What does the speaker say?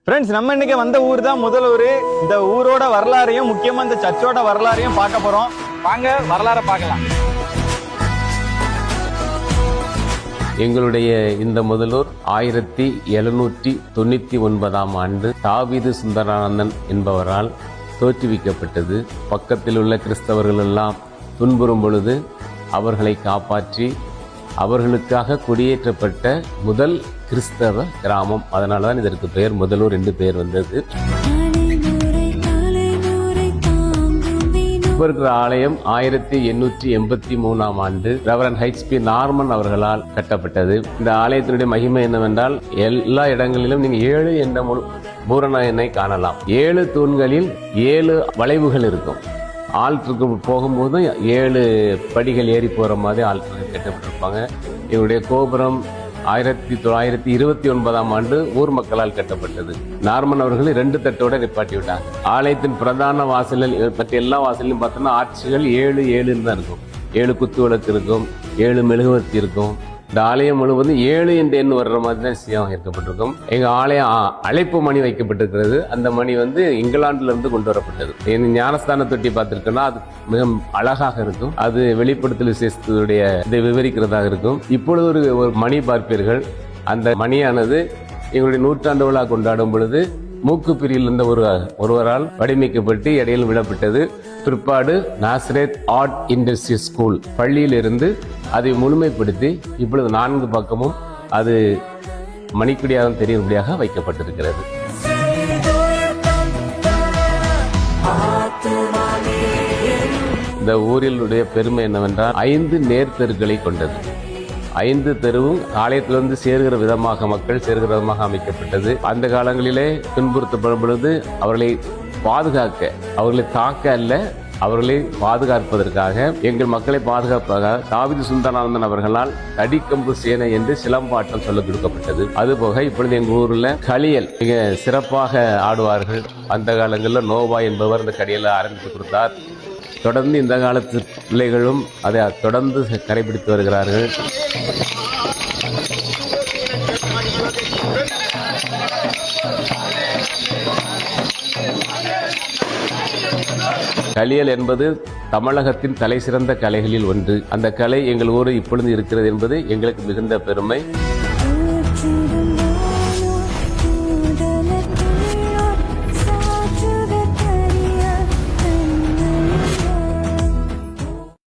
Friends, நம்ம இன்னைக்கு வந்த ஊர் தான் முதலூர். இந்த ஊரோட வரலாறையும் முக்கியமா இந்த சர்ச்சோட வரலாறையும் பார்க்க போறோம். வாங்க வரலாறை பார்க்கலாம். எங்களுடைய இந்த முதலூர் 1799 ஆண்டு தாவீது சுந்தரானந்தன் என்பவரால் தோற்றுவிக்கப்பட்டது. பக்கத்தில் உள்ள கிறிஸ்தவர்கள் எல்லாம் துன்புறும் பொழுது அவர்களை காப்பாற்றி அவர்களுக்காக குடியேற்றப்பட்ட முதல் கிறிஸ்தவ கிராமம். அதனால தான் இதற்கு பெயர் முதலூர் என்று பெயர் வந்தது. இப்போ இருக்கிற ஆலயம் 1883 ஆண்டு ரெவரண்ட் H.P. நார்மன் அவர்களால் கட்டப்பட்டது. இந்த ஆலயத்தினுடைய மகிமை என்னவென்றால், எல்லா இடங்களிலும் நீங்க 7 என்ற பூரண எண்ணை காணலாம். 7 தூண்களில் 7 வளைவுகள் இருக்கும். ஆல்டருக்கு போகும்போது 7 படிகள் ஏறி போற மாதிரி ஆல்டருக்கு கட்டப்பட்டிருப்பாங்க. இவருடைய கோபுரம் 1929 ஆண்டு ஊர் மக்களால் கட்டப்பட்டது. நார்மன் அவர்கள் 2 தட்டோட நிப்பாட்டி விட்டாங்க. ஆலயத்தின் பிரதான வாசலில் மற்ற எல்லா வாசலையும் பார்த்தோம்னா ஆட்சிகள் 7 தான் இருக்கும். 7 குத்து விளக்கு இருக்கும், 7 மெழுகுவர்த்தி இருக்கும். இந்த ஆலயம் முழுவதும் 7 என்ற எண் வர்ற மாதிரி தான் சியம் இருக்கப்பட்டிருக்கும். எங்க ஆலயம் அழைப்பு மணி வைக்கப்பட்டிருக்கிறது. அந்த மணி இங்கிலாந்துல இருந்து கொண்டு வரப்பட்டது. ஞானஸ்தான தொட்டி பார்த்திருக்கோம்னா அது மிக அழகாக இருக்கும். அது வெளிப்படுத்தல் விசேஷத்துடைய இதை விவரிக்கிறதாக இருக்கும். இப்பொழுது ஒரு மணி பார்ப்பீர்கள். அந்த மணியானது எங்களுடைய 100ஆண்டு விழா கொண்டாடும் பொழுது மூக்குப்பிரியில் இருந்த ஒருவரால் வடிவமைக்கப்பட்டு இடையில் விடப்பட்டது. பிற்பாடு நாசரேத் ஆர்ட் இண்டஸ்ட்ரி ஸ்கூல் பள்ளியிலிருந்து அதை முழுமைப்படுத்தி இப்பொழுது 4 பக்கமும் அது மணிக்குடியாக தெரியும்படியாக வைக்கப்பட்டிருக்கிறது. இந்த ஊரிலுடைய பெருமை என்னவென்றால் 5 நேர்த்தெருக்களை கொண்டது. 5 தெருவும் ஆலயத்திலிருந்து சேர்கிற விதமாக மக்கள் சேர்கிற விதமாக அமைக்கப்பட்டது. அந்த காலங்களிலே துன்புறுத்தப்படும் பொழுது அவர்களை பாதுகாக்க, அவர்களை தாக்க அல்ல, அவர்களை பாதுகாப்பதற்காக, எங்கள் மக்களை பாதுகாப்பாக தாவீது சுந்தரானந்தன் அவர்களால் தடிக்கம்பு சேனை என்று சிலம்பாட்டம் சொல்ல கொடுக்கப்பட்டது. அதுபோக இப்பொழுது எங்கள் ஊரில் களியல் மிக சிறப்பாக ஆடுவார்கள். அந்த காலங்களில் நோவா என்பவர் இந்த களியலை ஆரம்பித்து கொடுத்தார். தொடர்ந்து இந்த காலத்து பிள்ளைகளும் அதை தொடர்ந்து கடைபிடித்து வருகிறார்கள். களியல் என்பது தமிழகத்தின் தலை சிறந்த கலைகளில் ஒன்று. அந்த கலை எங்கள் ஊரில் இப்பொழுது இருக்கிறது என்பது எங்களுக்கு மிகுந்த பெருமை.